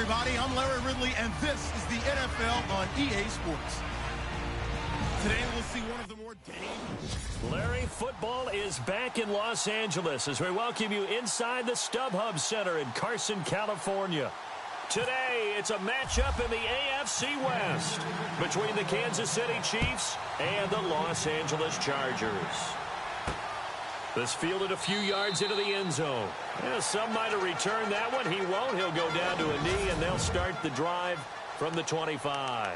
everybody. I'm Larry Ridley, and this is the NFL on EA Sports. Today we'll see one of the more dangerous. Larry, football is back in Los Angeles as we welcome you inside the StubHub Center in Carson, California. Today, it's a matchup in the AFC West between the Kansas City Chiefs and the Los Angeles Chargers. This fielded a few yards into the end zone. Yeah, some might have returned that one. He won't. He'll go down to a knee, and they'll start the drive from the 25.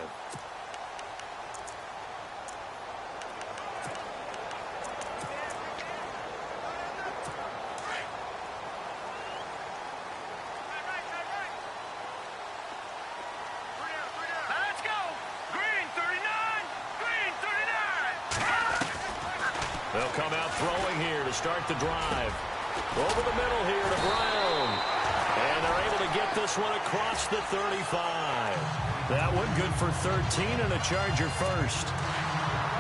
They'll come out throwing here to start the drive. Over the middle here to Brown. And they're able to get this one across the 35. That one good for 13 and a Charger first.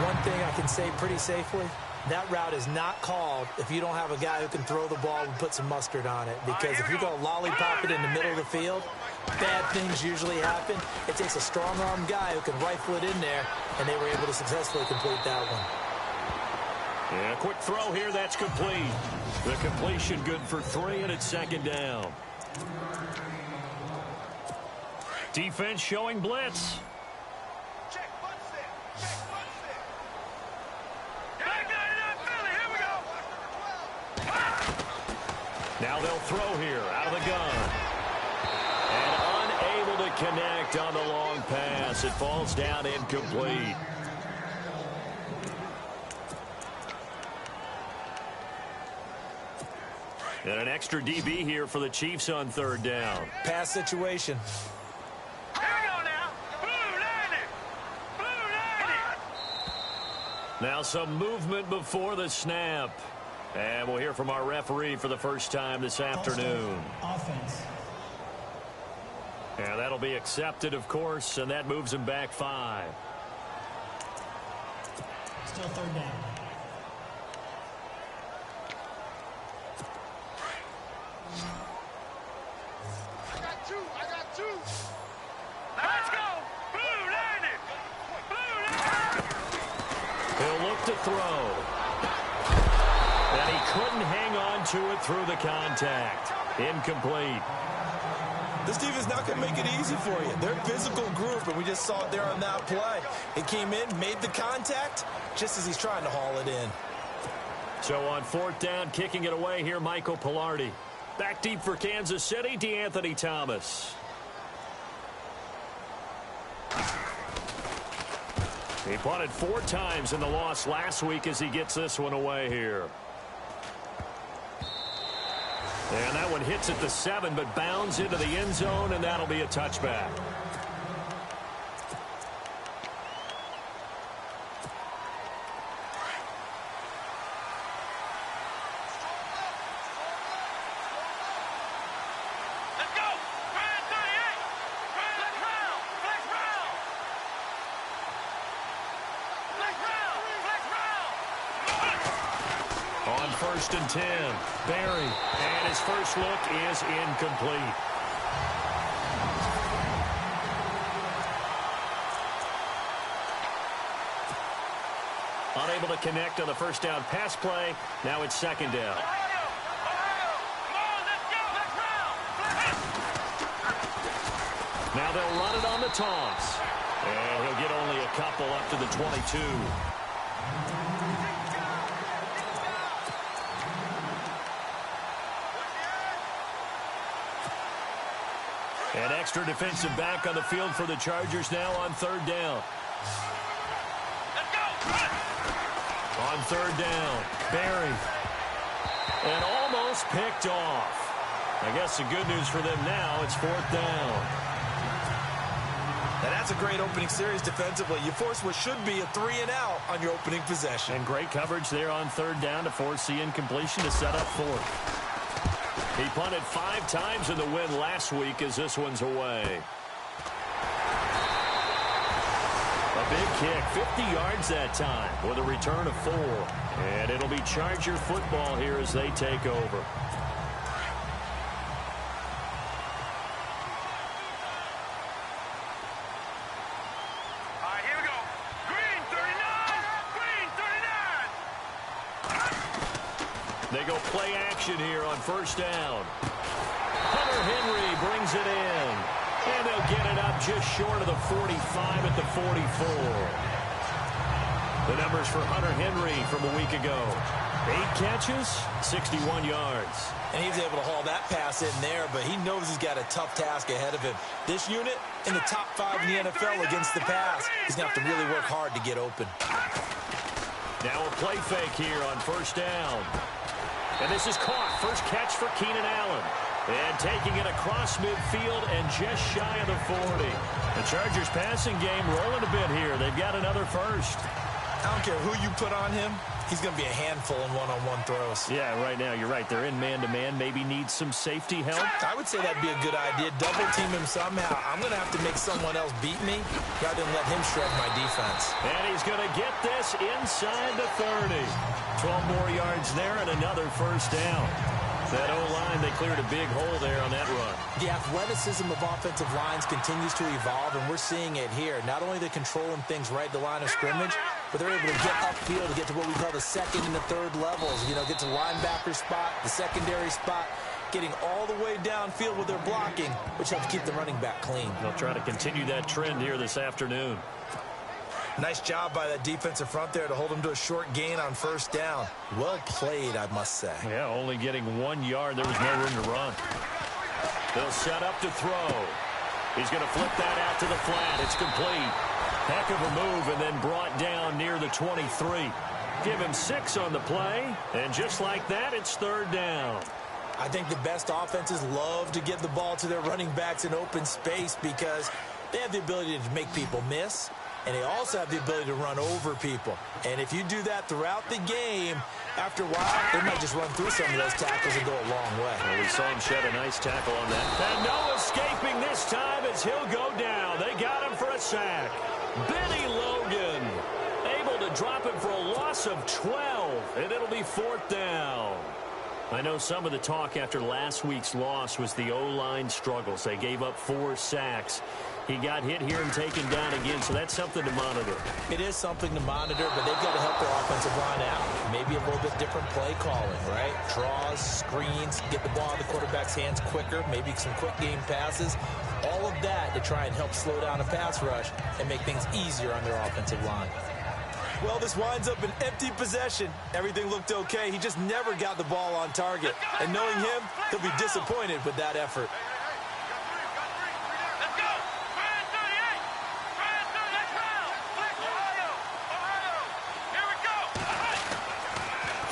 One thing I can say pretty safely, that route is not called if you don't have a guy who can throw the ball and put some mustard on it. Because if you go lollipop it in the middle of the field, bad things usually happen. It takes a strong-arm guy who can rifle it in there, and they were able to successfully complete that one. Yeah, quick throw here. That's complete. The completion good for 3, and it's second down. Defense showing blitz. Now they'll throw here out of the gun. And unable to connect on the long pass. It falls down incomplete. And an extra DB here for the Chiefs on third down. Pass situation. Here we go now. Blue 90. Now some movement before the snap. And we'll hear from our referee for the first time this afternoon. Offense. And that'll be accepted, of course, and that moves him back 5. Still third down. I got two. Let's go. Blue 90. He'll look to throw. And he couldn't hang on to it through the contact. Incomplete. This defense not going to make it easy for you. They're a physical group, and we just saw it there on that play. He came in, made the contact, just as he's trying to haul it in. So on fourth down, kicking it away here, Michael Pilardi. Back deep for Kansas City, DeAnthony Thomas. He punted 4 times in the loss last week as he gets this one away here. And that one hits at the 7, but bounds into the end zone, and that'll be a touchback. First and 10. Barry. And his first look is incomplete. Unable to connect on the first down pass play. Now it's second down. Now they'll run it on the toss. And he'll get only a couple up to the 22. An extra defensive back on the field for the Chargers now on third down. On third down, Barry. And almost picked off. I guess the good news for them now, it's fourth down. Now that's a great opening series defensively. You force what should be a 3-and-out on your opening possession. And great coverage there on third down to force the incompletion to set up fourth. He punted 5 times in the win last week as this one's away. A big kick, 50 yards that time with a return of 4. And it'll be Charger football here as they take over. They go play action here on first down. Hunter Henry brings it in. And they'll get it up just short of the 45 at the 44. The numbers for Hunter Henry from a week ago. 8 catches, 61 yards. And he's able to haul that pass in there, but he knows he's got a tough task ahead of him. This unit in the top 5 in the NFL against the pass. He's going to have to really work hard to get open. Now a play fake here on first down. And this is caught. First catch for Keenan Allen. And taking it across midfield and just shy of the 40. The Chargers passing game rolling a bit here. They've got another first. I don't care who you put on him. He's going to be a handful in one-on-one throws. Yeah, right now, you're right. They're in man-to-man. Maybe needs some safety help. I would say that'd be a good idea. Double team him somehow. I'm going to have to make someone else beat me rather than let him shred my defense. And he's going to get this inside the 30. 12 more yards there and another first down. That O-line, they cleared a big hole there on that run. The athleticism of offensive lines continues to evolve, and we're seeing it here. Not only are they controlling things right at the line of scrimmage, but they're able to get upfield to get to what we call the second and the third levels. You know, get to linebacker spot, the secondary spot, getting all the way downfield with their blocking, which helps keep the running back clean. They'll try to continue that trend here this afternoon. Nice job by that defensive front there to hold him to a short gain on first down. Well played, I must say. Yeah, only getting 1 yard. There was no room to run. They'll set up to throw. He's going to flip that out to the flat. It's complete. Heck of a move and then brought down near the 23. Give him 6 on the play. And just like that, it's third down. I think the best offenses love to get the ball to their running backs in open space because they have the ability to make people miss. And they also have the ability to run over people. And if you do that throughout the game, after a while, they might just run through some of those tackles and go a long way. Well, we saw him shed a nice tackle on that. And no escaping this time as he'll go down. They got him for a sack. Benny Logan able to drop him for a loss of 12. And it'll be fourth down. I know some of the talk after last week's loss was the O-line struggles. They gave up 4 sacks. He got hit here and taken down again, so that's something to monitor. It is something to monitor, but they've got to help their offensive line out. Maybe a little bit different play calling, right? Draws, screens, get the ball in the quarterback's hands quicker, maybe some quick game passes. All of that to try and help slow down a pass rush and make things easier on their offensive line. Well, this winds up an empty possession. Everything looked okay. He just never got the ball on target. And knowing him, he'll be disappointed with that effort.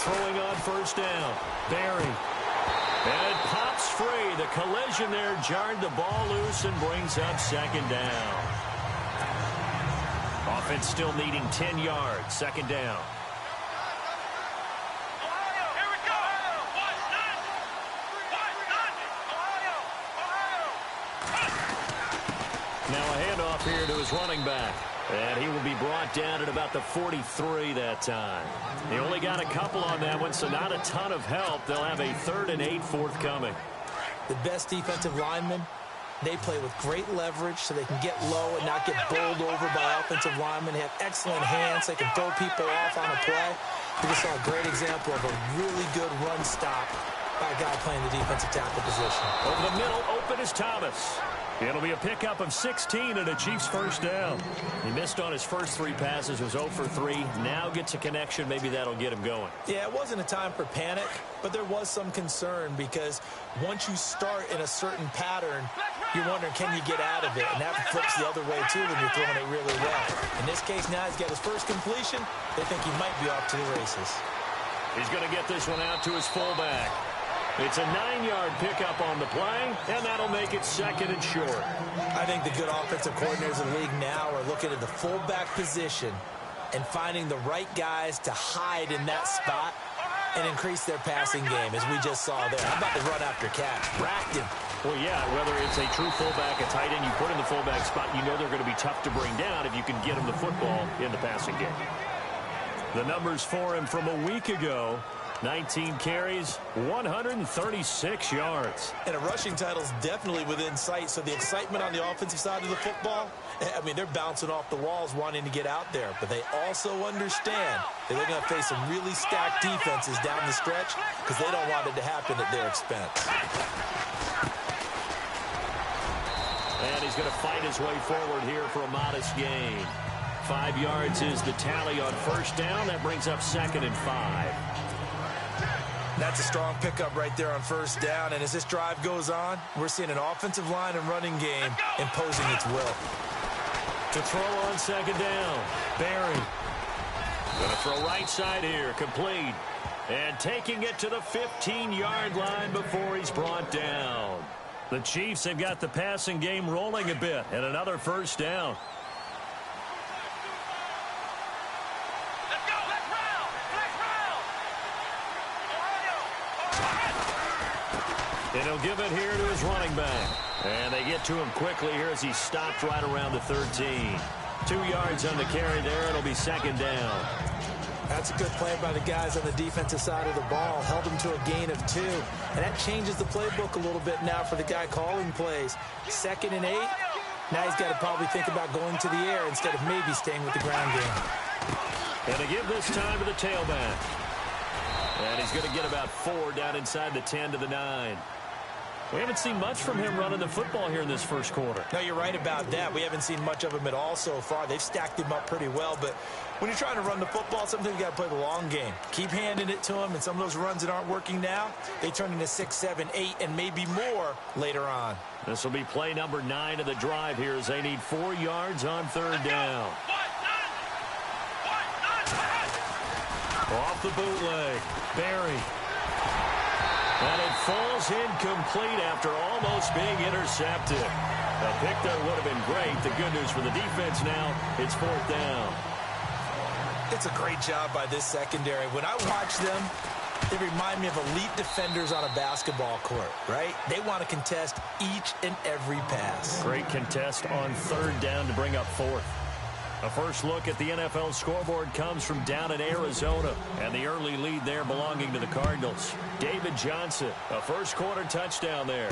Throwing on first down. Barry. And it pops free. The collision there jarred the ball loose and brings up second down. Offense still needing 10 yards. Second down. Now a handoff here to his running back. And he will be brought down at about the 43 that time. They only got a couple on that one, so not a ton of help. They'll have a 3rd and 8 forthcoming. The best defensive linemen, they play with great leverage so they can get low and not get bowled over by offensive linemen. They have excellent hands. They can throw people off on a play. We just saw a great example of a really good run stop by a guy playing the defensive tackle position. Over the middle, open is Thomas. It'll be a pickup of 16 and a Chiefs first down. He missed on his first 3 passes, was 0 for 3. Now gets a connection. Maybe that'll get him going. Yeah, it wasn't a time for panic, but there was some concern because once you start in a certain pattern, you're wondering, can you get out of it? And that flips the other way, too, when you're throwing it really well. In this case, now he's got his first completion. They think he might be off to the races. He's going to get this one out to his fullback. It's a 9-yard pickup on the play, and that'll make it 2nd and short. I think the good offensive coordinators in the league now are looking at the fullback position and finding the right guys to hide in that spot and increase their passing game, as we just saw there. How about the run after catch? Racked him. Well, yeah, whether it's a true fullback, a tight end you put in the fullback spot, you know they're going to be tough to bring down if you can get them the football in the passing game. The numbers for him from a week ago. 19 carries, 136 yards. And a rushing title is definitely within sight, so the excitement on the offensive side of the football, I mean, they're bouncing off the walls wanting to get out there, but they also understand that they're going to face some really stacked defenses down the stretch because they don't want it to happen at their expense. And he's going to fight his way forward here for a modest gain. 5 yards is the tally on first down. That brings up 2nd and 5. That's a strong pickup right there on first down. And as this drive goes on, we're seeing an offensive line and running game imposing its will. To throw on 2nd down, Barry. Going to throw right side here, complete. And taking it to the 15-yard line before he's brought down. The Chiefs have got the passing game rolling a bit, and another first down. And he'll give it here to his running back. And they get to him quickly here as he stopped right around the 13. 2 yards on the carry there. It'll be 2nd down. That's a good play by the guys on the defensive side of the ball. Held them to a gain of 2. And that changes the playbook a little bit now for the guy calling plays. 2nd and 8. Now he's got to probably think about going to the air instead of maybe staying with the ground game. And they give this time to the tailback. And he's going to get about 4 down inside the 10 to the 9. We haven't seen much from him running the football here in this first quarter. No, you're right about that. We haven't seen much of him at all so far. They've stacked him up pretty well, but when you're trying to run the football, sometimes you got to play the long game. Keep handing it to him, and some of those runs that aren't working now, they turn into 6, 7, 8, and maybe more later on. This will be play number 9 of the drive here as they need 4 yards on 3rd down. Off the bootleg, Barry. And it falls incomplete after almost being intercepted. A pick there would have been great. The good news for the defense now, it's 4th down. It's a great job by this secondary. When I watch them, they remind me of elite defenders on a basketball court, right? They want to contest each and every pass. Great contest on 3rd down to bring up 4th. A first look at the NFL scoreboard comes from down in Arizona, and the early lead there belonging to the Cardinals. David Johnson, a first-quarter touchdown there.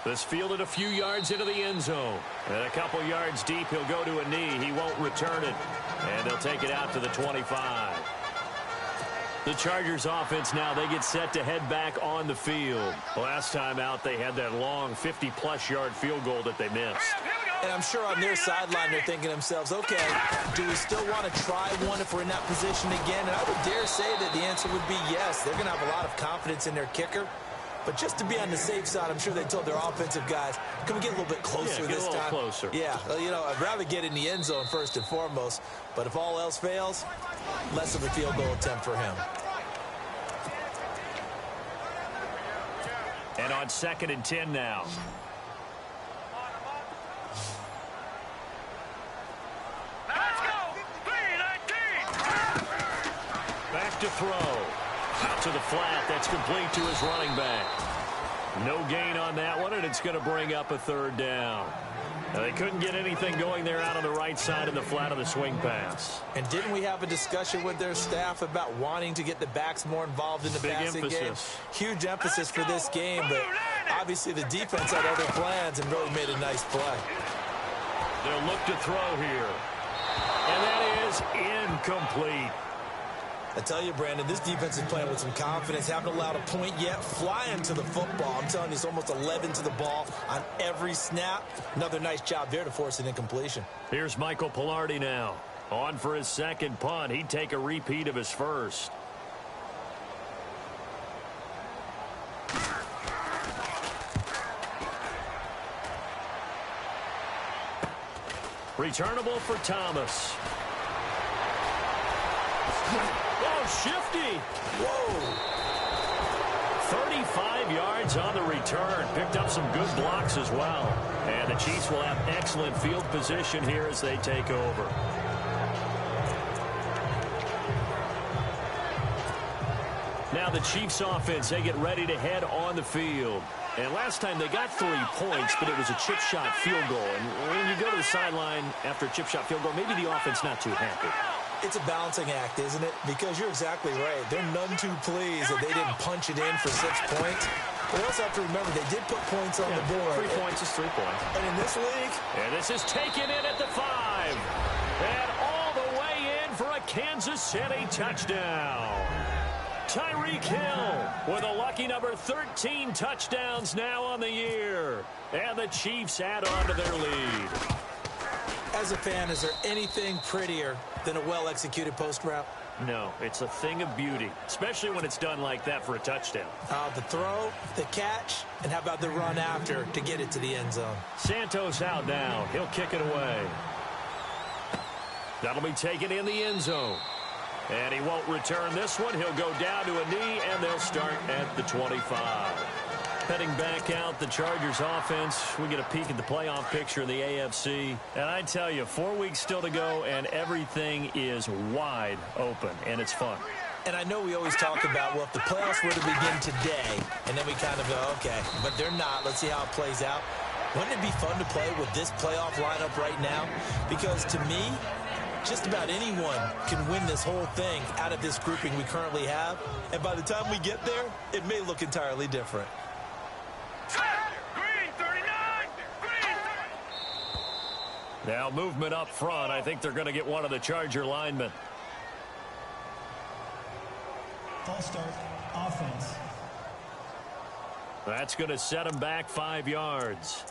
This fielded a few yards into the end zone. And a couple yards deep, he'll go to a knee. He won't return it, and they'll take it out to the 25. The Chargers offense now, they get set to head back on the field. Last time out, they had that long 50-plus yard field goal that they missed. And I'm sure on their sideline, they're thinking to themselves, okay, do we still want to try one if we're in that position again? And I would dare say that the answer would be yes. They're going to have a lot of confidence in their kicker. But just to be on the safe side, I'm sure they told their offensive guys, can we get a little bit closer this time? Closer. Yeah, you know, I'd rather get in the end zone first and foremost. But if all else fails, less of a field goal attempt for him. And on 2nd and 10 now. Back to throw. Out to the flat. That's complete to his running back. No gain on that one, and it's going to bring up a 3rd down. Now, they couldn't get anything going there out on the right side of the flat of the swing pass. And didn't we have a discussion with their staff about wanting to get the backs more involved in the passing game? Huge emphasis for this game, but obviously the defense had other plans and really made a nice play. They'll look to throw here. And that is incomplete. I tell you, Brandon, this defense is playing with some confidence. Haven't allowed a point yet. Flying to the football. I'm telling you, it's almost 11 to the ball on every snap. Another nice job there to force an incompletion. Here's Michael Pilardi now. On for his 2nd punt. He'd take a repeat of his first. Returnable for Thomas. Oh, shifty. Whoa. 35 yards on the return. Picked up some good blocks as well. And the Chiefs will have excellent field position here as they take over. Now the Chiefs offense, they get ready to head on the field. And last time they got 3 points, but it was a chip shot field goal. And when you go to the sideline after a chip shot field goal, maybe the offense not too happy. It's a balancing act, isn't it? Because you're exactly right. They're none too pleased that they didn't punch it in for 6 points. But they also have to remember they did put points on the board. 3 points is 3 points. And in this league... And this is taken in at the 5. And all the way in for a Kansas City touchdown. Tyreek Hill with a lucky number 13 touchdowns now on the year. And the Chiefs add on to their lead. As a fan, is there anything prettier than a well-executed post route? No, it's a thing of beauty, especially when it's done like that for a touchdown. The throw, the catch, and how about the run after to get it to the end zone? Santos out now. He'll kick it away. That'll be taken in the end zone. And he won't return this one. He'll go down to a knee, and they'll start at the 25. Heading back out, the Chargers offense. We get a peek at the playoff picture in the AFC. And I tell you, 4 weeks still to go, and everything is wide open, and it's fun. And I know we always talk about, well, if the playoffs were to begin today, and then we kind of go, okay, but they're not. Let's see how it plays out. Wouldn't it be fun to play with this playoff lineup right now? Because to me, just about anyone can win this whole thing out of this grouping we currently have. And by the time we get there, it may look entirely different. Green 39! Green 30! Now movement up front. I think they're going to get one of the Charger linemen. False start, offense. That's going to set him back 5 yards.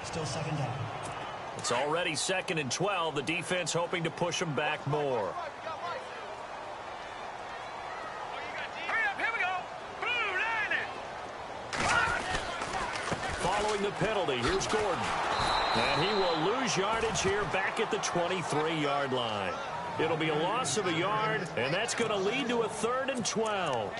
Still second down. It's already 2nd and 12. The defense hoping to push him back more. Following the penalty, here's Gordon. And he will lose yardage here back at the 23-yard line. It'll be a loss of a yard, and that's going to lead to a 3rd and 12.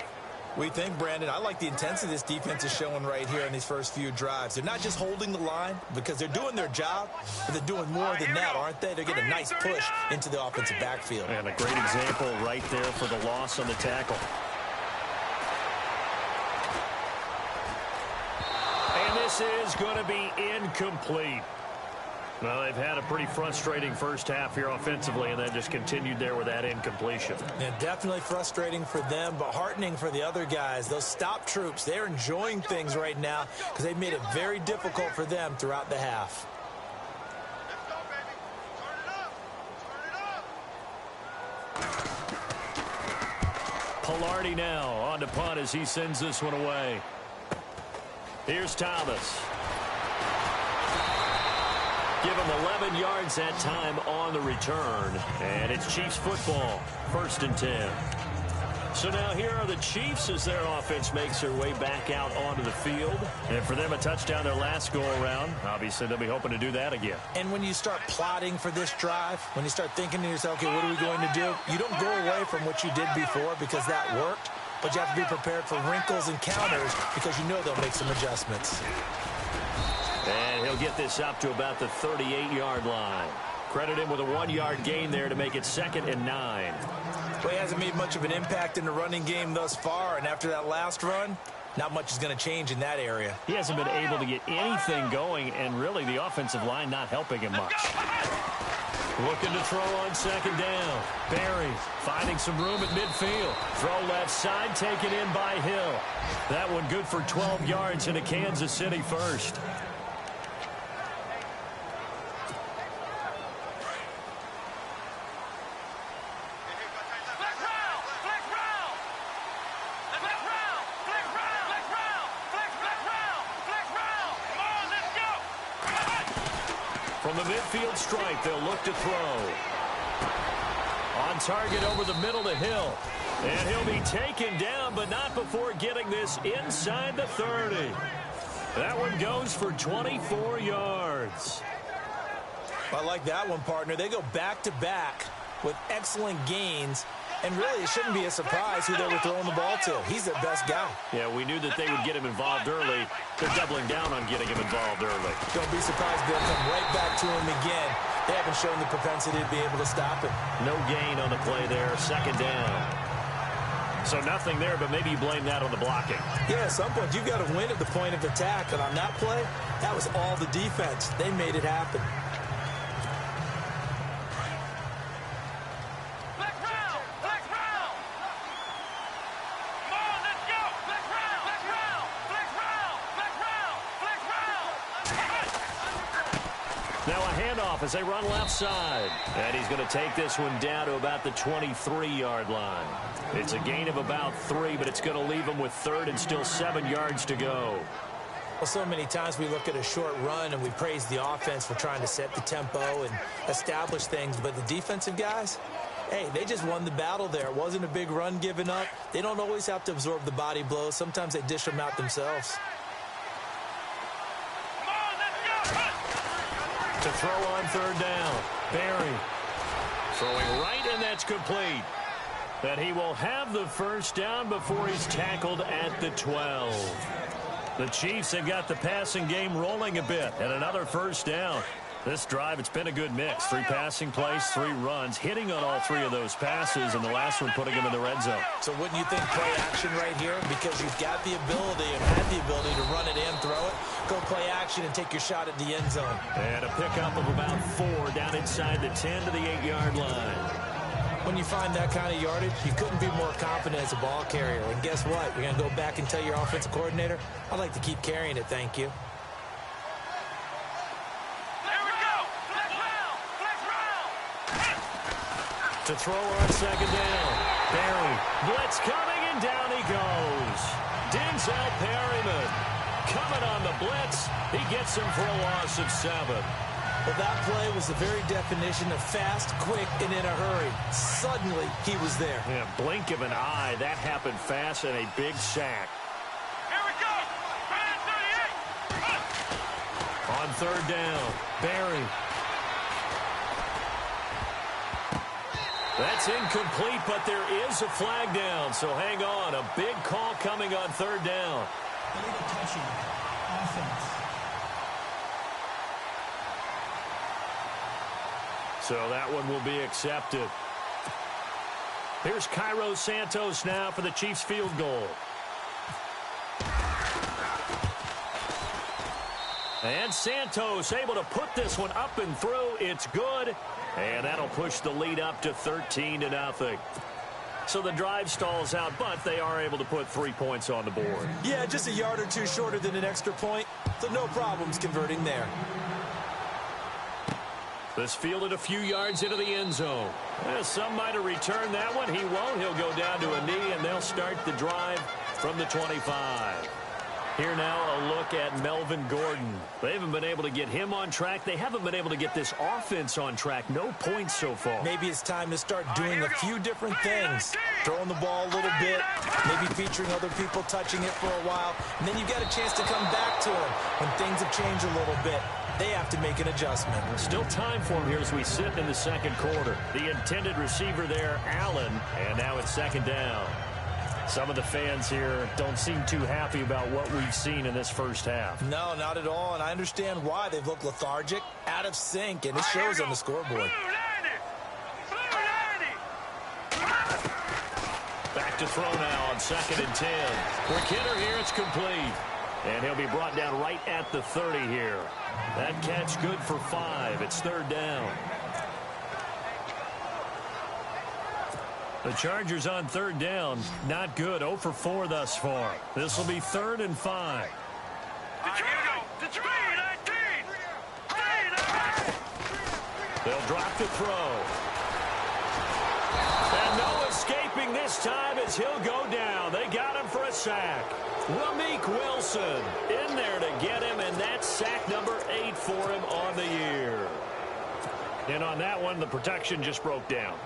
We think, Brandon, I like the intensity this defense is showing right here in these first few drives. They're not just holding the line because they're doing their job, but they're doing more than that, aren't they? They're getting a nice push into the offensive backfield. And a great example right there for the loss on the tackle. And this is going to be incomplete. Well, they've had a pretty frustrating first half here offensively, and then just continued there with that incompletion. Yeah, definitely frustrating for them, but heartening for the other guys. Those stop troops, they're enjoying things right now because they've made it very difficult for them throughout the half. Let's go, baby. Turn it up. Pilardi now on to punt as he sends this one away. Here's Thomas. Give him 11 yards that time on the return. And it's Chiefs football, 1st and 10. So now here are the Chiefs as their offense makes their way back out onto the field. And for them, a touchdown their last go-around. Obviously, they'll be hoping to do that again. And when you start plotting for this drive, when you start thinking to yourself, okay, what are we going to do? You don't go away from what you did before because that worked. But you have to be prepared for wrinkles and counters because you know they'll make some adjustments. And he'll get this up to about the 38-yard line. Credit him with a 1-yard gain there to make it 2nd and 9. Well, he hasn't made much of an impact in the running game thus far, and after that last run, not much is going to change in that area. He hasn't been able to get anything going, and really the offensive line not helping him much. Looking to throw on 2nd down. Barry finding some room at midfield. Throw left side, taken in by Hill. That one good for 12 yards into Kansas City first. From the midfield stripe, they'll look to throw. On target over the middle to Hill. And he'll be taken down, but not before getting this inside the 30. That one goes for 24 yards. I like that one, partner. They go back-to-back with excellent gains. And really, it shouldn't be a surprise who they were throwing the ball to. He's their best guy. Yeah, we knew that they would get him involved early. They're doubling down on getting him involved early. Don't be surprised they'll come right back to him again. They haven't shown the propensity to be able to stop him. No gain on the play there. 2nd down. So nothing there, but maybe you blame that on the blocking. Yeah, at some point, you've got to win at the point of attack. And on that play, that was all the defense. They made it happen. Now a handoff as they run left side. And he's going to take this one down to about the 23-yard line. It's a gain of about 3, but it's going to leave him with third and still 7 yards to go. Well, so many times we look at a short run and we praise the offense for trying to set the tempo and establish things, but the defensive guys, hey, they just won the battle there. It wasn't a big run given up. They don't always have to absorb the body blows. Sometimes they dish them out themselves. To throw on third down, Barry throwing right, and that's complete. And he will have the first down before he's tackled at the 12. The Chiefs have got the passing game rolling a bit, and another first down. This drive, it's been a good mix. 3 passing plays, 3 runs, hitting on all 3 of those passes, and the last one putting him in the red zone. So wouldn't you think play action right here? Because you've got the ability and had the ability to run it and throw it. Go play action and take your shot at the end zone. And a pickup of about 4 down inside the 10 to the 8-yard line. When you find that kind of yardage, you couldn't be more confident as a ball carrier. And guess what? You're going to go back and tell your offensive coordinator, I'd like to keep carrying it, thank you. To throw on second down. Barry, blitz coming, and down he goes. Denzel Perryman coming on the blitz. He gets him for a loss of 7. Well, that play was the very definition of fast, quick, and in a hurry. Suddenly, he was there. Yeah, blink of an eye. That happened fast and a big sack. Here we go. On third down, Barry. That's incomplete, but there is a flag down, so hang on. A big call coming on third down. Illegal touching. Offense. So that one will be accepted. Here's Cairo Santos now for the Chiefs field goal. And Santos able to put this one up and through. It's good. And that'll push the lead up to 13-0. So the drive stalls out, but they are able to put 3 points on the board. Yeah, just a yard or two shorter than an extra point, so no problems converting there. This fielded a few yards into the end zone. Some might have returned that one. He won't. He'll go down to a knee, and they'll start the drive from the 25. Here now a look at Melvin Gordon. They haven't been able to get him on track. They haven't been able to get this offense on track. No points so far. Maybe it's time to start doing a few different things. Throwing the ball a little bit, maybe featuring other people touching it for a while, and then you've got a chance to come back to him when things have changed a little bit. They have to make an adjustment. Still time for him here as we sit in the second quarter. The intended receiver there, Allen, and now it's second down. Some of the fans here don't seem too happy about what we've seen in this first half. No, not at all, and I understand why. They've looked lethargic, out of sync, and it shows on the scoreboard. Back to throw now on 2nd and 10. Quick hitter here, it's complete. And he'll be brought down right at the 30 here. That catch good for 5. It's third down. The Chargers on third down, not good. 0 for 4 thus far. This will be 3rd and 5. They'll drop the throw. And no escaping this time as he'll go down. They got him for a sack. Rameek Wilson in there to get him, and that's sack number 8 for him on the year. And on that one, the protection just broke down.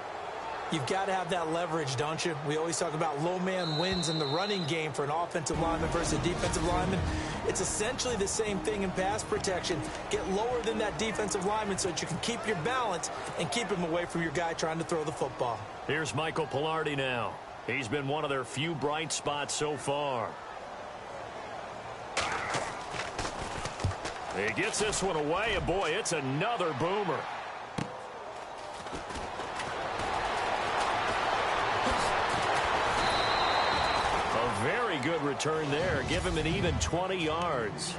You've got to have that leverage, don't you? We always talk about low man wins in the running game for an offensive lineman versus a defensive lineman. It's essentially the same thing in pass protection. Get lower than that defensive lineman so that you can keep your balance and keep him away from your guy trying to throw the football. Here's Michael Pilardi now. He's been one of their few bright spots so far. He gets this one away, and boy, it's another boomer. A very good return there. Give him an even 20 yards.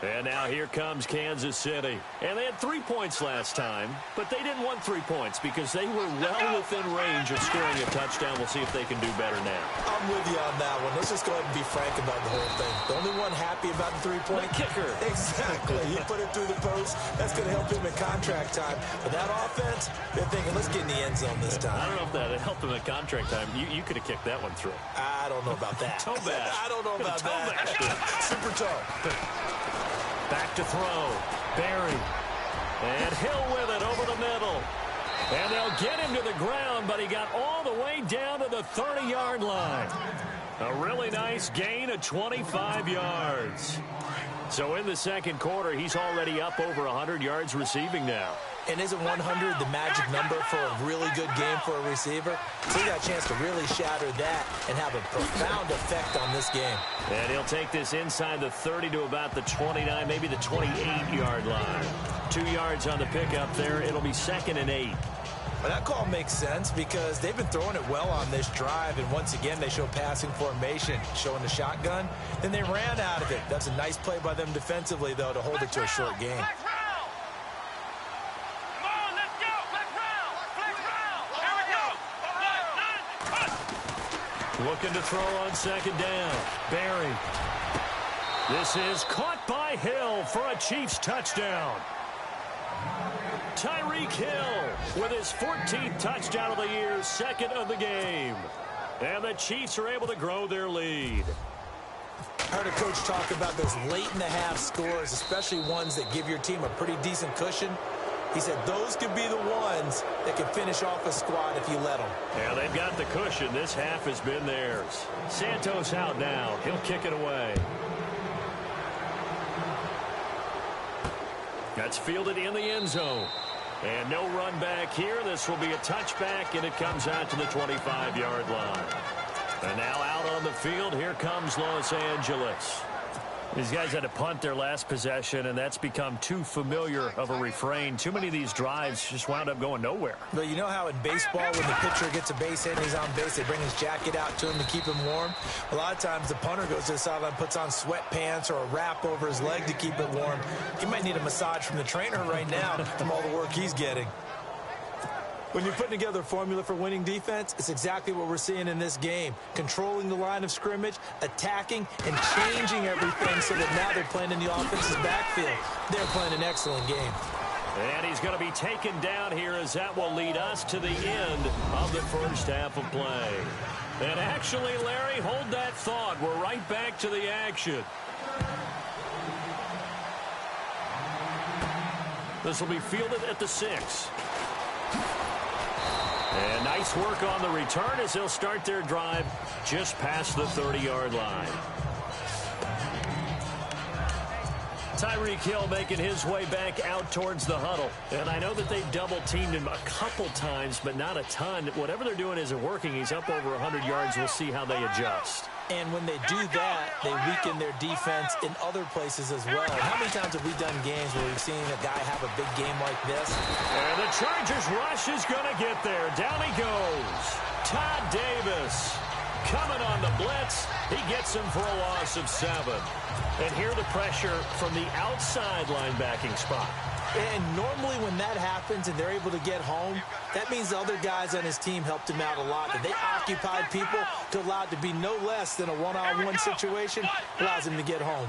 And now here comes Kansas City. And they had 3 points last time, but they didn't want 3 points because they were well within range of scoring a touchdown. We'll see if they can do better now. I'm with you on that one. Let's just go ahead and be frank about the whole thing. The only one happy about the 3-point kicker. Exactly. He put it through the post. That's going to help him in contract time. But that offense, they're thinking, let's get in the end zone this time. I don't know if that helped him in contract time. You could have kicked that one through. I don't know about that. Toe bash. I don't know about that. Super toe. Back to throw. Barry. And Hill with it over the middle. And they'll get him to the ground, but he got all the way down to the 30-yard line. A really nice gain of 25 yards. So in the second quarter, he's already up over 100 yards receiving now. And isn't 100 the magic number for a really good game for a receiver? So he got a chance to really shatter that and have a profound effect on this game. And he'll take this inside the 30 to about the 29, maybe the 28-yard line. 2 yards on the pickup there. It'll be 2nd and 8. Well, that call makes sense because they've been throwing it well on this drive, and once again they show passing formation, showing the shotgun. Then they ran out of it. That's a nice play by them defensively, though, to hold it to a short game. Looking to throw on 2nd down. Barry. This is caught by Hill for a Chiefs touchdown. Tyreek Hill with his 14th touchdown of the year, 2nd of the game. And the Chiefs are able to grow their lead. I heard a coach talk about those late-in-the-half scores, especially ones that give your team a pretty decent cushion. He said those could be the ones that can finish off a squad if you let them. Yeah, they've got the cushion. This half has been theirs. Santos out now. He'll kick it away. That's fielded in the end zone. And no run back here. This will be a touchback, and it comes out to the 25-yard line. And now out on the field, here comes Los Angeles. These guys had to punt their last possession, and that's become too familiar of a refrain. Too many of these drives just wound up going nowhere. But you know how in baseball, when the pitcher gets a base hit and he's on base, they bring his jacket out to him to keep him warm? A lot of times the punter goes to the sideline, puts on sweatpants or a wrap over his leg to keep it warm. He might need a massage from the trainer right now from all the work he's getting. When you're putting together a formula for winning defense, it's exactly what we're seeing in this game. Controlling the line of scrimmage, attacking, and changing everything so that now they're playing in the offense's backfield. They're playing an excellent game. And he's going to be taken down here as that will lead us to the end of the first half of play. And actually, Larry, hold that thought. We're right back to the action. This will be fielded at the 6. And nice work on the return as they'll start their drive just past the 30-yard line. Tyreek Hill making his way back out towards the huddle. And I know that they've double-teamed him a couple times, but not a ton. Whatever they're doing isn't working. He's up over 100 yards. We'll see how they adjust. And when they do that, they weaken their defense in other places as well. How many times have we done games where we've seen a guy have a big game like this? And the Chargers rush is going to get there. Down he goes. Todd Davis coming on the blitz. He gets him for a loss of 7. And here the pressure from the outside linebacking spot. And normally when that happens and they're able to get home, that means the other guys on his team helped him out a lot. That they occupied people to allow it to be no less than a one-on-one situation, allows him to get home.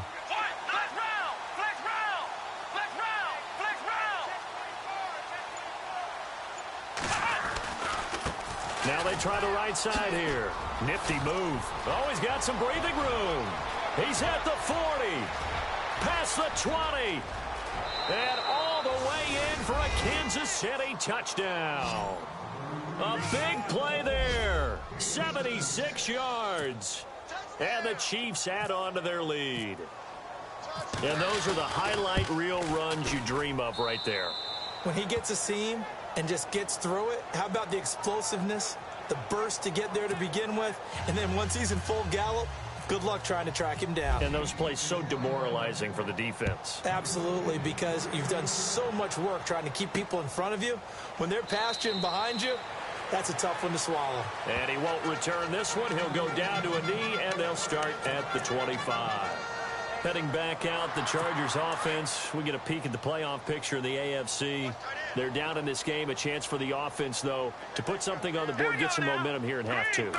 Now they try the right side here. Nifty move. Oh, he's got some breathing room. He's at the 40. Past the 20. And all the way in for a Kansas City touchdown. A big play there. 76 yards. And the Chiefs add on to their lead. And those are the highlight reel runs you dream of right there. When he gets a seam and just gets through it, how about the explosiveness, the burst to get there to begin with, and then once he's in full gallop, good luck trying to track him down. And those plays so demoralizing for the defense. Absolutely, because you've done so much work trying to keep people in front of you. When they're past you and behind you, that's a tough one to swallow. And he won't return this one. He'll go down to a knee, and they'll start at the 25. Heading back out, the Chargers offense. We get a peek at the playoff picture of the AFC. They're down in this game. A chance for the offense, though, to put something on the board, get some momentum here in half two.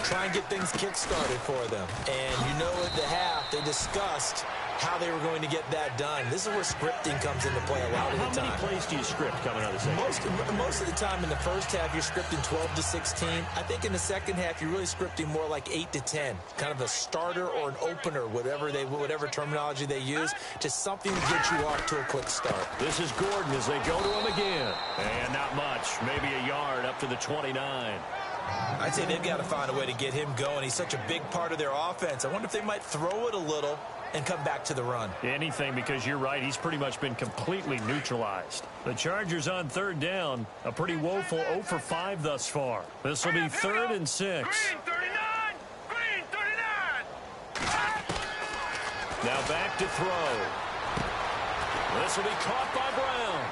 Try and get things kick-started for them. And you know at the half, they discussed how they were going to get that done. This is where scripting comes into play a lot of the time. How many plays do you script coming out of the second? Most of the time in the first half, you're scripting 12 to 16. I think in the second half, you're really scripting more like 8 to 10. Kind of a starter or an opener, whatever terminology they use. Just something to get you off to a quick start. This is Gordon as they go to him again. And not much. Maybe a yard up to the 29. I'd say they've got to find a way to get him going. He's such a big part of their offense. I wonder if they might throw it a little and come back to the run. Anything, because you're right, he's pretty much been completely neutralized. The Chargers on third down, a pretty woeful 0 for 5 thus far. This will be 3rd and 6. Green 39! Green 39! Now back to throw. This will be caught by Brown.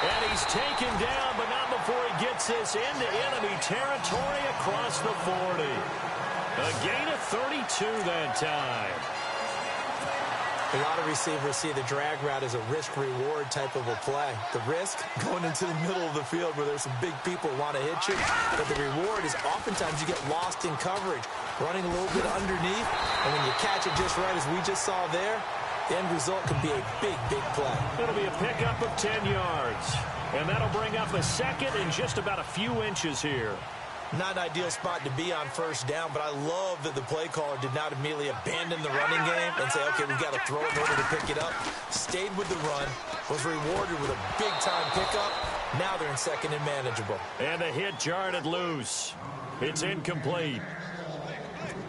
And he's taken down, but not before he gets this into enemy territory across the 40. A gain of 32 that time. A lot of receivers see the drag route as a risk-reward type of a play. The risk, going into the middle of the field where there's some big people who want to hit you. But the reward is oftentimes you get lost in coverage, running a little bit underneath. And when you catch it just right, as we just saw there, the end result can be a big, big play. It'll be a pickup of 10 yards. And that'll bring up a second and just about a few inches here. Not an ideal spot to be on first down, but I love that the play caller did not immediately abandon the running game and say, okay, we've got to throw in order to pick it up. Stayed with the run, was rewarded with a big-time pickup. Now they're in second and manageable. And a hit jarred it loose. It's incomplete.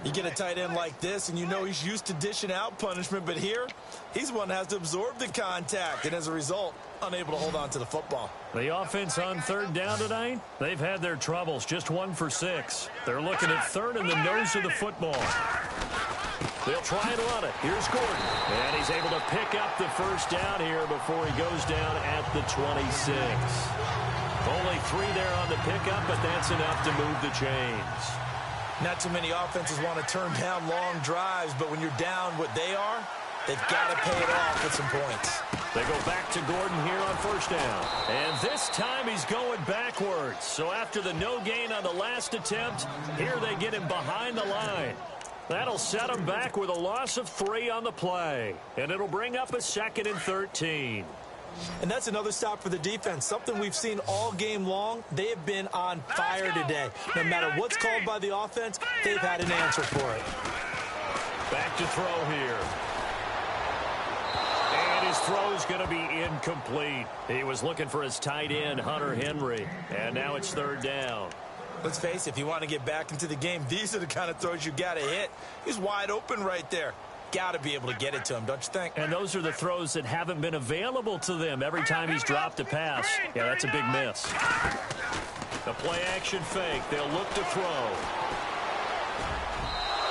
You get a tight end like this, and you know he's used to dishing out punishment, but here, he's one that has to absorb the contact, and as a result, unable to hold on to the football. The offense on third down tonight, they've had their troubles, just 1 for 6. They're looking at third in the nose of the football. They'll try and run it. Here's Gordon, and he's able to pick up the first down here before he goes down at the 26. Only 3 there on the pickup, but that's enough to move the chains. Not too many offenses want to turn down long drives, but when you're down what they are, they've got to pay it off with some points. They go back to Gordon here on first down. And this time he's going backwards. So after the no gain on the last attempt, here they get him behind the line. That'll set him back with a loss of 3 on the play. And it'll bring up a 2nd and 13. And that's another stop for the defense. Something we've seen all game long. They have been on fire today. No matter what's called by the offense, they've had an answer for it. Back to throw here. And his throw's going to be incomplete. He was looking for his tight end, Hunter Henry. And now it's third down. Let's face it, if you want to get back into the game, these are the kind of throws you got to hit. He's wide open right there. Got to be able to get it to him, don't you think? And those are the throws that haven't been available to them every time he's dropped a pass. Yeah, that's a big miss. The play-action fake. They'll look to throw.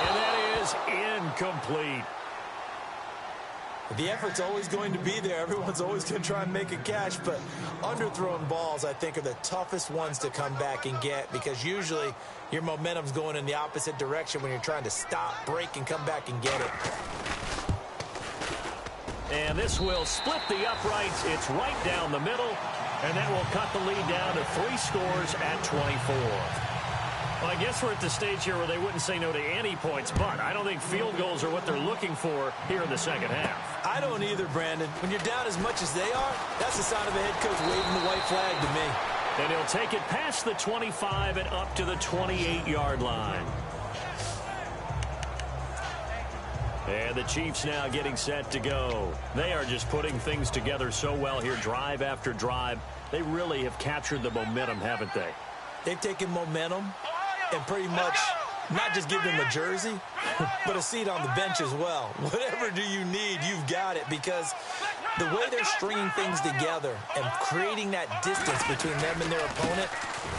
And that is incomplete. The effort's always going to be there. Everyone's always going to try and make a catch, but underthrown balls, I think, are the toughest ones to come back and get because usually your momentum's going in the opposite direction when you're trying to stop, break, and come back and get it. And this will split the uprights. It's right down the middle, and that will cut the lead down to 3 scores at 24. Well, I guess we're at the stage here where they wouldn't say no to any points, but I don't think field goals are what they're looking for here in the second half. I don't either, Brandon. When you're down as much as they are, that's the sign of a head coach waving the white flag to me. And he'll take it past the 25 and up to the 28-yard line. And the Chiefs now getting set to go. They are just putting things together so well here, drive after drive. They really have captured the momentum, haven't they? They've taken momentum and pretty much not just give them a jersey, but a seat on the bench as well. Whatever do you need, you've got it, because the way they're stringing things together and creating that distance between them and their opponent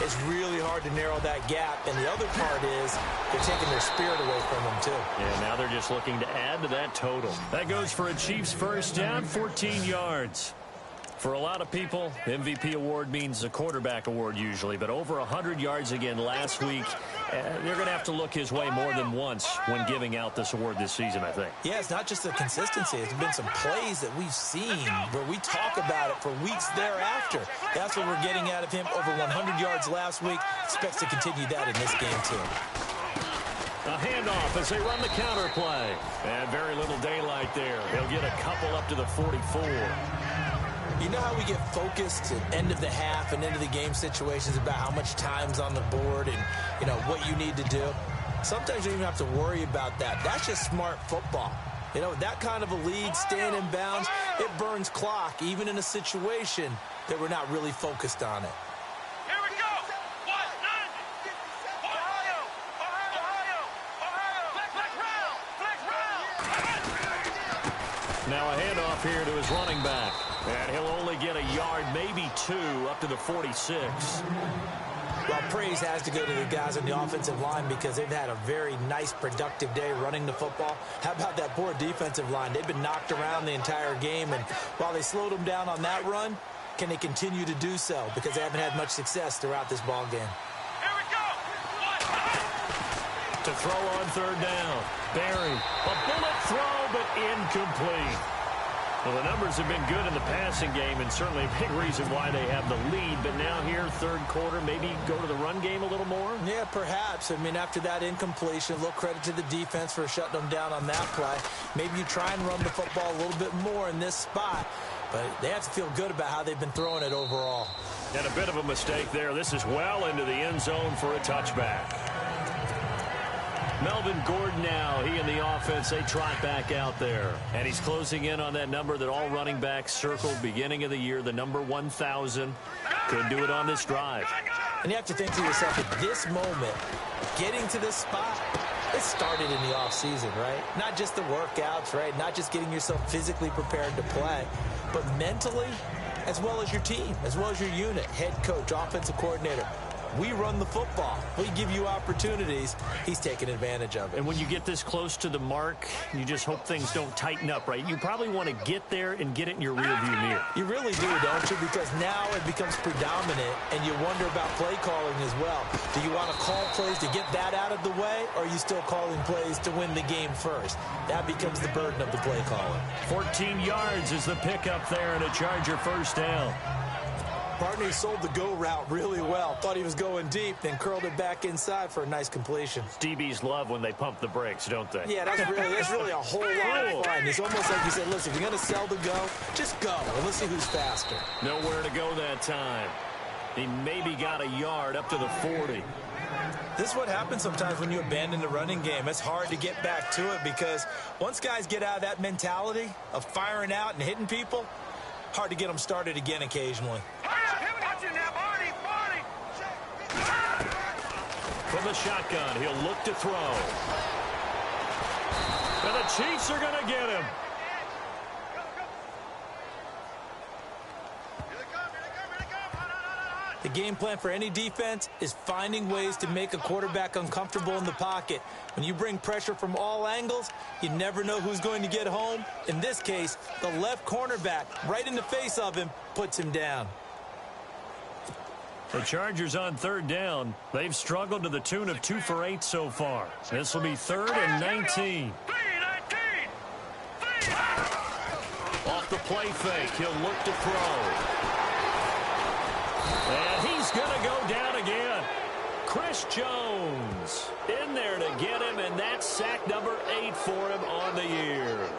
is really hard to narrow that gap. And the other part is they're taking their spirit away from them, too. Yeah, now they're just looking to add to that total. That goes for a Chiefs first down, 14 yards. For a lot of people, MVP award means a quarterback award usually, but over 100 yards again last week. They're going to have to look his way more than once when giving out this award this season, I think. Yeah, it's not just the consistency. It's been some plays that we've seen where we talk about it for weeks thereafter. That's what we're getting out of him. Over 100 yards last week. Expects to continue that in this game, too. A handoff as they run the counter play. And very little daylight there. They'll get a couple up to the 44. You know how we get focused at end of the half and into the game situations about how much time's on the board and, you know, what you need to do? Sometimes you don't even have to worry about that. That's just smart football. You know, that kind of a lead, staying in bounds, it burns clock, even in a situation that we're not really focused on it. Here we go. Ohio. Flex round. Now a handoff here to his running back. And he'll only get a yard, maybe two, up to the 46. Well, praise has to go to the guys on the offensive line because they've had a very nice, productive day running the football. How about that poor defensive line? They've been knocked around the entire game, and while they slowed them down on that run, can they continue to do so? Because they haven't had much success throughout this ball game. Here we go. To throw on third down. Barry, a bullet throw, but incomplete. Well, the numbers have been good in the passing game and certainly a big reason why they have the lead. But now here, third quarter, maybe go to the run game a little more? Yeah, perhaps. I mean, after that incompletion, a little credit to the defense for shutting them down on that play. Maybe you try and run the football a little bit more in this spot. But they have to feel good about how they've been throwing it overall. And a bit of a mistake there. This is well into the end zone for a touchback. Melvin Gordon now, he and the offense, they trot back out there. And he's closing in on that number that all running backs circled beginning of the year, the number 1,000. Could do it on this drive. And you have to think to yourself, at this moment, getting to this spot, it started in the offseason, right? Not just the workouts, right? Not just getting yourself physically prepared to play, but mentally, as well as your team, as well as your unit, head coach, offensive coordinator. We run the football. We give you opportunities. He's taking advantage of it. And when you get this close to the mark, you just hope things don't tighten up, right? You probably want to get there and get it in your rearview mirror. You really do, don't you? Because now it becomes predominant, and you wonder about play calling as well. Do you want to call plays to get that out of the way, or are you still calling plays to win the game first? That becomes the burden of the play caller. 14 yards is the pickup there and a Charger first down. Partner sold the go route really well. Thought he was going deep, then curled it back inside for a nice completion. DBs love when they pump the brakes, don't they? Yeah, that's really a whole lot of fun. It's almost like you said, listen, if you're going to sell the go, just go. And let's see who's faster. Nowhere to go that time. He maybe got a yard up to the 40. This is what happens sometimes when you abandon the running game. It's hard to get back to it because once guys get out of that mentality of firing out and hitting people, hard to get them started again occasionally. From the shotgun, he'll look to throw. And the Chiefs are going to get him. The game plan for any defense is finding ways to make a quarterback uncomfortable in the pocket. When you bring pressure from all angles, you never know who's going to get home. In this case, the left cornerback, right in the face of him, puts him down. The Chargers on third down. They've struggled to the tune of 2 for 8 so far. This will be 3rd and 19. Off the play fake, he'll look to throw. And he's going to go down again. Chris Jones in there to get him, and that's sack number 8 for him on the year.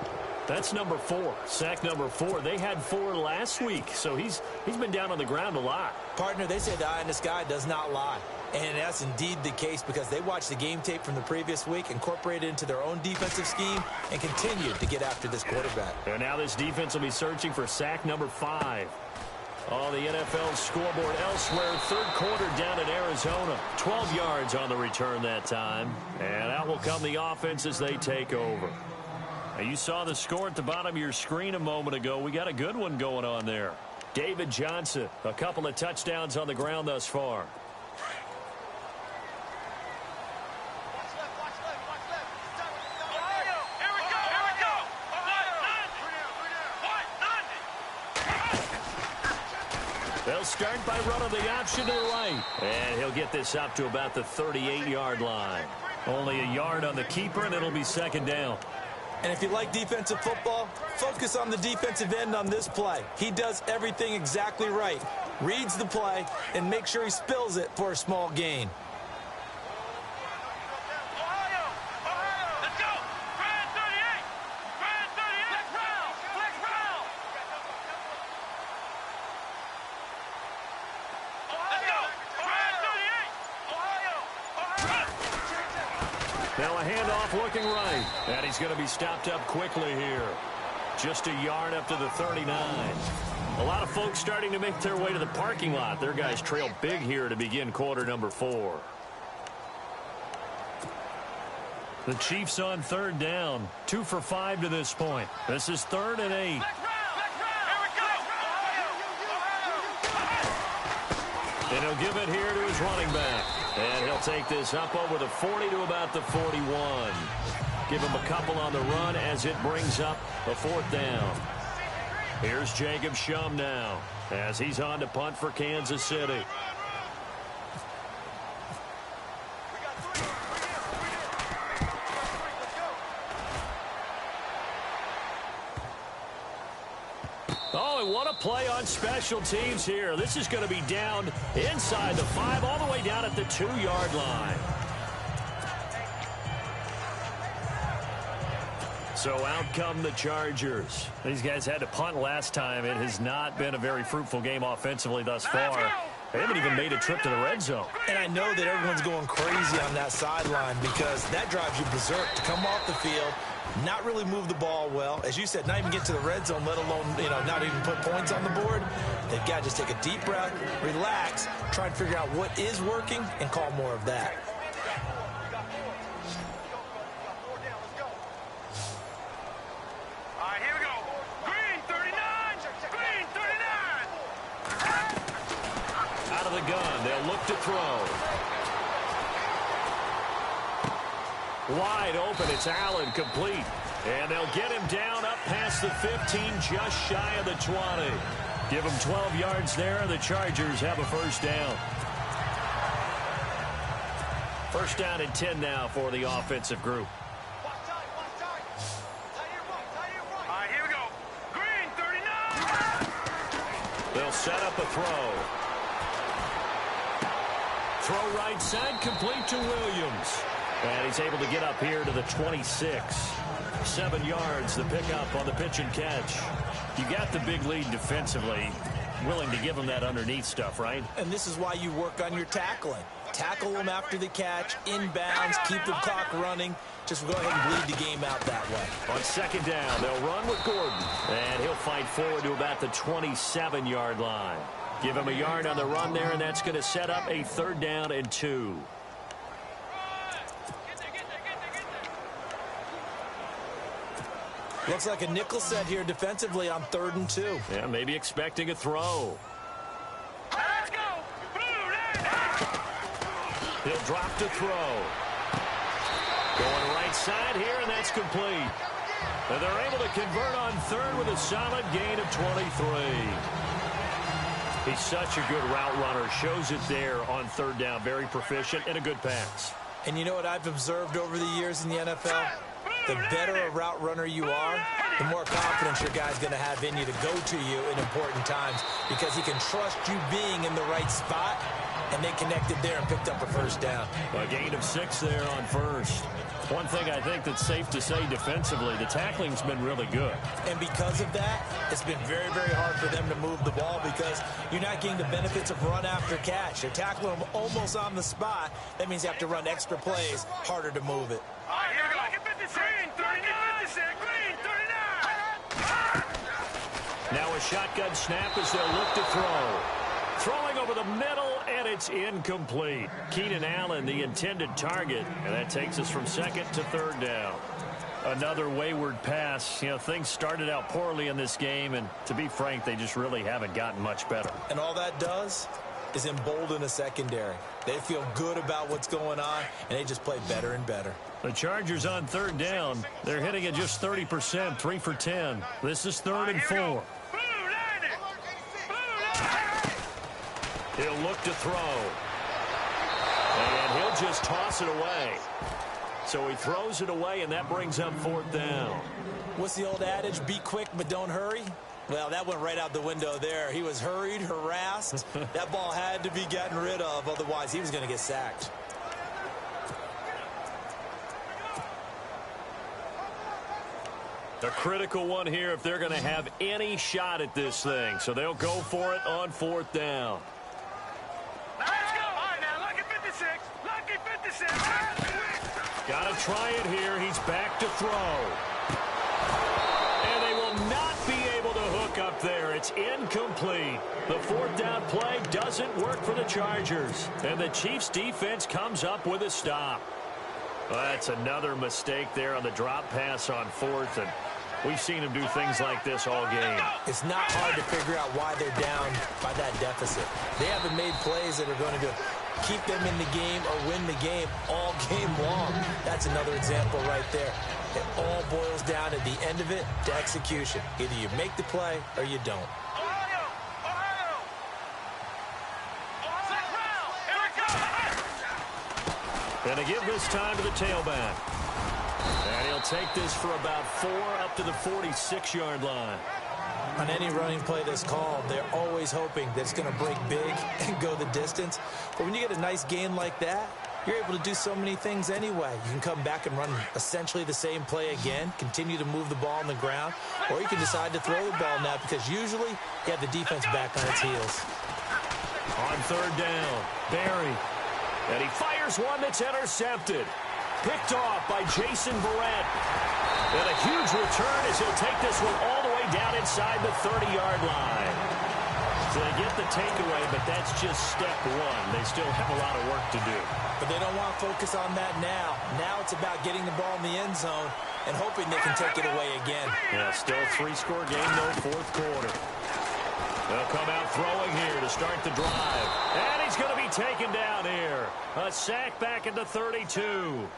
That's number 4, sack number 4. They had 4 last week, so he's been down on the ground a lot. Partner, they say the eye in the sky does not lie. And that's indeed the case because they watched the game tape from the previous week, incorporated it into their own defensive scheme, and continued to get after this quarterback. And now this defense will be searching for sack number 5. On the NFL scoreboard elsewhere, 3rd quarter down in Arizona. 12 yards on the return that time. And out will come the offense as they take over. Now, you saw the score at the bottom of your screen a moment ago. We got a good one going on there. David Johnson, a couple of touchdowns on the ground thus far. They'll start by running the option to the right. And he'll get this up to about the 38-yard line. Only a yard on the keeper, and it'll be second down. And if you like defensive football, focus on the defensive end on this play. He does everything exactly right. Reads the play and make sure he spills it for a small gain. Now a handoff looking right. And he's going to be stopped up quickly here. Just a yard up to the 39. A lot of folks starting to make their way to the parking lot. Their guys trail big here to begin quarter number 4. The Chiefs on third down. 2 for 5 to this point. This is 3rd and 8. And he'll give it here to his running back. And he'll take this up over the 40 to about the 41. Give him a couple on the run as it brings up a 4th down. Here's Jacob Shum now as he's on to punt for Kansas City. Oh, and what a play on special teams here. This is going to be down inside the 5, all the way down at the 2-yard line. So out come the Chargers. These guys had to punt last time. It has not been a very fruitful game offensively thus far. They haven't even made a trip to the red zone. And I know that everyone's going crazy on that sideline because that drives you berserk to come off the field, not really move the ball well. As you said, not even get to the red zone, let alone, not even put points on the board. They've got to just take a deep breath, relax, try and figure out what is working, and call more of that. All right, here we go. Green 39. Green 39. Out of the gun, they'll look to throw. Wide open, it's Allen, complete. And they'll get him down up past the 15, just shy of the 20. Give him 12 yards there, and the Chargers have a first down. First down and 10 now for the offensive group. All right, here we go. Green 39. They'll set up a throw. Throw right side, complete to Williams. And he's able to get up here to the 26. 7 yards, the pickup on the pitch and catch. You got the big lead defensively. Willing to give him that underneath stuff, right? And this is why you work on your tackling. Tackle them after the catch, inbounds, keep the clock running. Just go ahead and bleed the game out that way. On second down, they'll run with Gordon. And he'll fight forward to about the 27-yard line. Give him a yard on the run there, and that's going to set up a 3rd down and 2. Looks like a nickel set here defensively on 3rd and 2. Yeah, maybe expecting a throw. Let's go. He'll drop to throw. Going right side here, and that's complete. And they're able to convert on 3rd with a solid gain of 23. He's such a good route runner. Shows it there on 3rd down. Very proficient and a good pass. And you know what I've observed over the years in the NFL? The better a route runner you are, the more confidence your guy's going to have in you to go to you in important times because he can trust you being in the right spot, and they connected there and picked up a first down. A gain of 6 there on 1st. One thing I think that's safe to say defensively, the tackling's been really good. And because of that, it's been very, very hard for them to move the ball because you're not getting the benefits of run after catch. You're tackling them almost on the spot. That means you have to run extra plays, harder to move it. All right, here we go. Green 39. Green 39. Now a shotgun snap as they'll look to throw. Throwing over the middle, and it's incomplete. Keenan Allen, the intended target, and that takes us from 2nd to 3rd down. Another wayward pass. Things started out poorly in this game, and to be frank, they just really haven't gotten much better. And all that does is embolden a secondary. They feel good about what's going on, and they just play better and better. The Chargers on 3rd down. They're hitting at just 30%, 3 for 10. This is 3rd and 4. He'll look to throw. And he'll just toss it away. So he throws it away, and that brings up 4th down. What's the old adage? Be quick, but don't hurry. Well, that went right out the window there. He was hurried, harassed. That ball had to be gotten rid of, otherwise he was going to get sacked. A critical one here if they're going to have any shot at this thing. So they'll go for it on 4th down. Let's go. All right, now, lucky 56. Lucky 56. Got to try it here. He's back to throw. And they will not be able to hook up there. It's incomplete. The 4th down play doesn't work for the Chargers. And the Chiefs defense comes up with a stop. Well, that's another mistake there on the drop pass on 4th. And we've seen them do things like this all game. It's not hard to figure out why they're down by that deficit. They haven't made plays that are going to keep them in the game or win the game all game long. That's another example right there. It all boils down at the end of it to execution. Either you make the play or you don't. Ohio! Ohio! Ohio! Here we go! And they give this time to the tailback. And he'll take this for about 4 up to the 46-yard line. On any running play that's called, they're always hoping that it's going to break big and go the distance. But when you get a nice gain like that, you're able to do so many things anyway. You can come back and run essentially the same play again, continue to move the ball on the ground, or you can decide to throw the ball now because usually you have the defense back on its heels. On 3rd down, Barry. And he fires one that's intercepted. Picked off by Jason Verrett. And a huge return as he'll take this one all the way down inside the 30-yard line. So they get the takeaway, but that's just step 1. They still have a lot of work to do. But they don't want to focus on that now. Now it's about getting the ball in the end zone and hoping they can take it away again. Yeah, still 3-score game, though, 4th quarter. They'll come out throwing here to start the drive. And he's going to be taken down here. A sack back at the 32.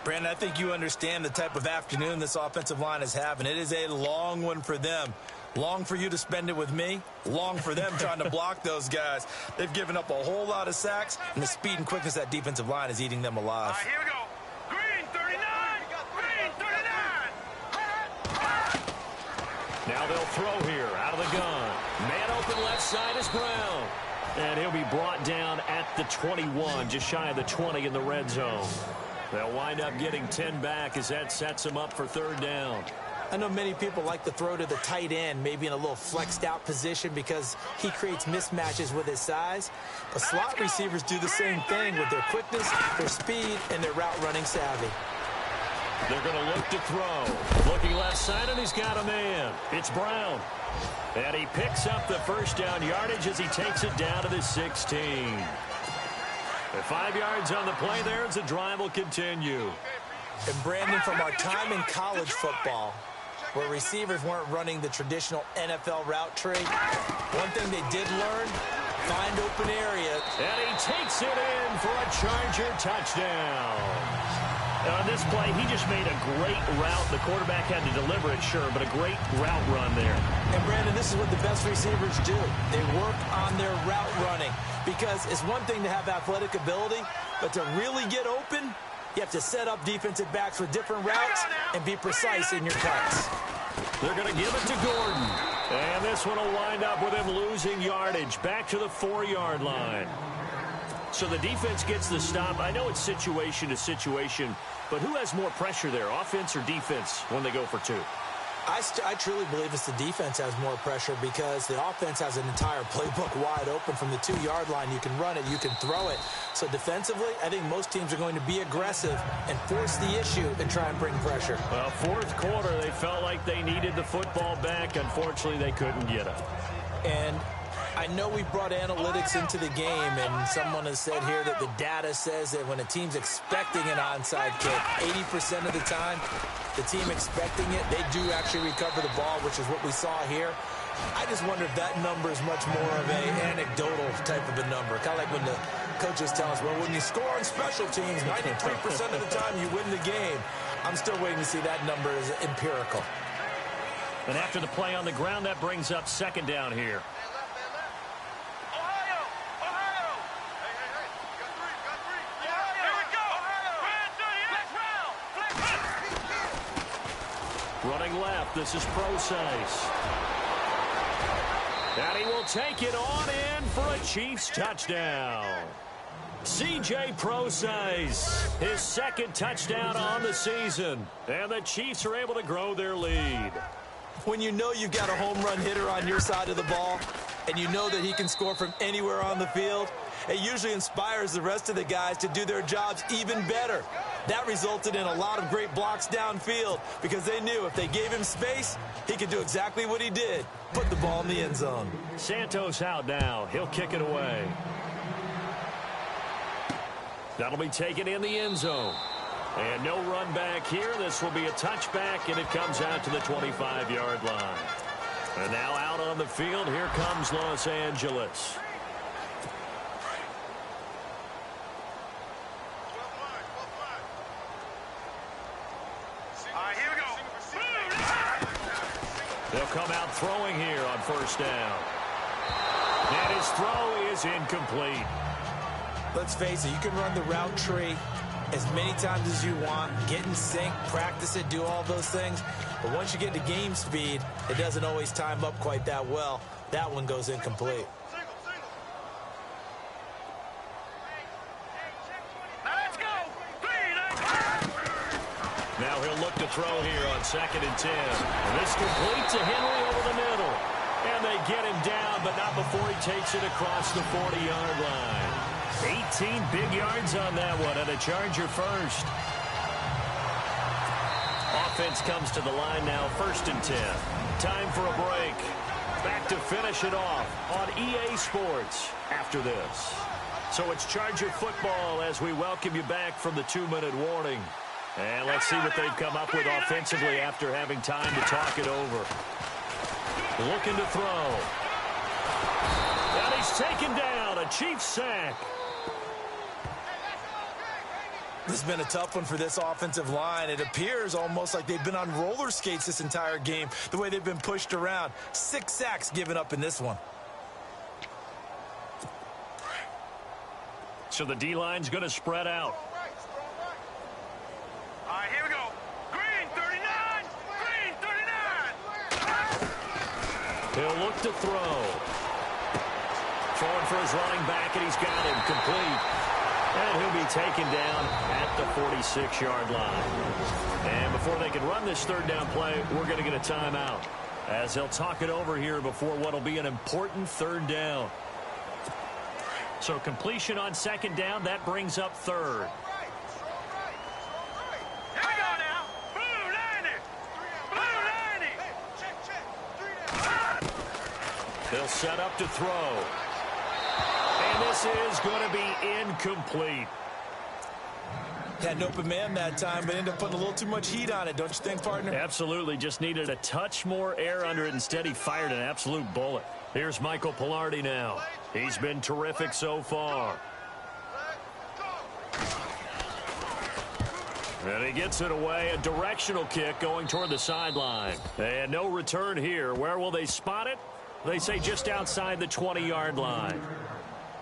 Brandon, I think you understand the type of afternoon this offensive line is having. It is a long one for them. Long for you to spend it with me. Long for them trying to block those guys. They've given up a whole lot of sacks, and the speed and quickness of that defensive line is eating them alive. All right, here we go. Green 39. Green 39. Now they'll throw here out of the gun. Man open left side is Brown. And he'll be brought down at the 21, just shy of the 20 in the red zone. They'll wind up getting 10 back as that sets them up for 3rd down. I know many people like to throw to the tight end, maybe in a little flexed out position because he creates mismatches with his size. But slot receivers do the same thing with their quickness, their speed, and their route running savvy. They're going to look to throw. Looking left side, and he's got a man. It's Brown. And he picks up the 1st down yardage as he takes it down to the 16. At 5 yards on the play there as the drive will continue. And Brandon, from our time in college football, where receivers weren't running the traditional NFL route tree, one thing they did learn, find open areas. And he takes it in for a Charger touchdown. On this play, he just made a great route. The quarterback had to deliver it, sure, but a great route run there. And, Brandon, this is what the best receivers do. They work on their route running because it's one thing to have athletic ability, but to really get open, you have to set up defensive backs with different routes and be precise in your cuts. They're going to give it to Gordon. And this one will wind up with him losing yardage back to the 4-yard line. So the defense gets the stop. I know it's situation to situation, but who has more pressure there, offense or defense, when they go for 2? I truly believe it's the defense has more pressure because the offense has an entire playbook wide open from the 2-yard line. You can run it, you can throw it. So defensively, I think most teams are going to be aggressive and force the issue and try and bring pressure. Well, 4th quarter, they felt like they needed the football back. Unfortunately, they couldn't get it. And I know we brought analytics into the game, and someone has said here that the data says that when a team's expecting an onside kick, 80% of the time, the team expecting it, they do actually recover the ball, which is what we saw here. I just wonder if that number is much more of an anecdotal type of a number. Kind of like when the coaches tell us, well, when you score on special teams, 93% of the time you win the game. I'm still waiting to see that number is empirical. And after the play on the ground, that brings up 2nd down here. Ohio! Running left, this is Procise. And he will take it on in for a Chiefs touchdown. C.J. Procise, his second touchdown on the season. And the Chiefs are able to grow their lead. When you know you've got a home run hitter on your side of the ball, and you know that he can score from anywhere on the field, it usually inspires the rest of the guys to do their jobs even better. That resulted in a lot of great blocks downfield because they knew if they gave him space, he could do exactly what he did, put the ball in the end zone. Santos out now. He'll kick it away. That'll be taken in the end zone. And no run back here. This will be a touchback, and it comes out to the 25-yard line. And now out on the field, here comes Los Angeles. They'll come out throwing here on first down. And his throw is incomplete. Let's face it, you can run the route tree as many times as you want, get in sync, practice it, do all those things. But once you get to game speed, it doesn't always time up quite that well. That one goes incomplete. Now he'll look to throw here on 2nd and 10. And this complete to Henry over the middle. And they get him down, but not before he takes it across the 40-yard line. 18 big yards on that one, and a Charger first. Offense comes to the line now, 1st and 10. Time for a break. Back to finish it off on EA Sports after this. So it's Charger football as we welcome you back from the 2-minute warning. And let's see what they've come up with offensively after having time to talk it over. Looking to throw. And he's taken down, a Chiefs sack. This has been a tough one for this offensive line. It appears almost like they've been on roller skates this entire game, the way they've been pushed around. 6 sacks given up in this one. So the D-line's going to spread out. All right, here we go. Green, 39. Green, 39. He'll look to throw. Throwing for his running back, and he's got him complete. And he'll be taken down at the 46-yard line. And before they can run this 3rd down play, we're going to get a timeout, as they'll talk it over here before what will be an important 3rd down. So completion on 2nd down, that brings up 3rd. Here we go now. Blue 90. Blue 90. They'll set up to throw. And this is going to be incomplete. Had an open man that time, but ended up putting a little too much heat on it, don't you think, partner? Absolutely. Just needed a touch more air under it. Instead, he fired an absolute bullet. Here's Michael Pilardi now. He's been terrific so far. And he gets it away. A directional kick going toward the sideline. And no return here. Where will they spot it? They say just outside the 20-yard line.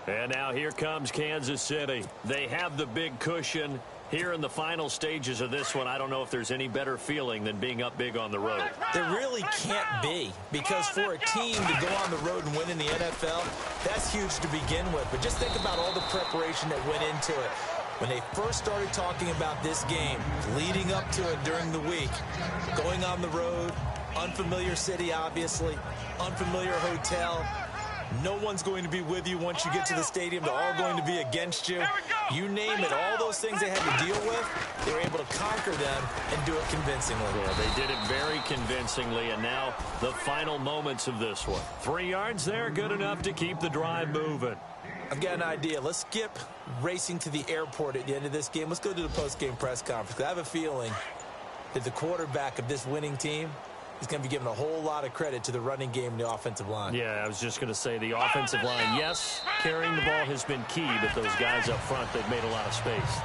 And now here comes Kansas City. They have the big cushion. Here in the final stages of this one, I don't know if there's any better feeling than being up big on the road. There really can't be, because for a team to go on the road and win in the NFL, that's huge to begin with. But just think about all the preparation that went into it. When they first started talking about this game, leading up to it during the week, going on the road, unfamiliar city, obviously, unfamiliar hotel. No one's going to be with you once you get to the stadium. They're all going to be against you. You name it, all those things they had to deal with, they were able to conquer them and do it convincingly. Yeah, they did it very convincingly, and now the final moments of this one. 3 yards there, good enough to keep the drive moving. I've got an idea. Let's skip racing to the airport at the end of this game. Let's go to the post-game press conference. I have a feeling that the quarterback of this winning team is going to be giving a whole lot of credit to the running game and the offensive line. Yeah, I was just going to say the offensive line, yes, carrying the ball has been key, but those guys up front, they've made a lot of space.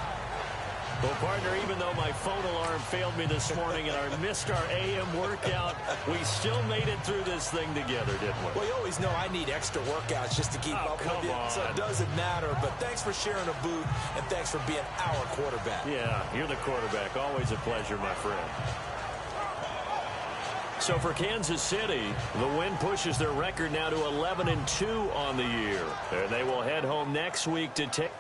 Well, partner, even though my phone alarm failed me this morning and I missed our AM workout, we still made it through this thing together, didn't we? Well, you always know I need extra workouts just to keep up with you, so it doesn't matter. But thanks for sharing a booth, and thanks for being our quarterback. Yeah, you're the quarterback. Always a pleasure, my friend. So for Kansas City, the win pushes their record now to 11-2 on the year. And they will head home next week to take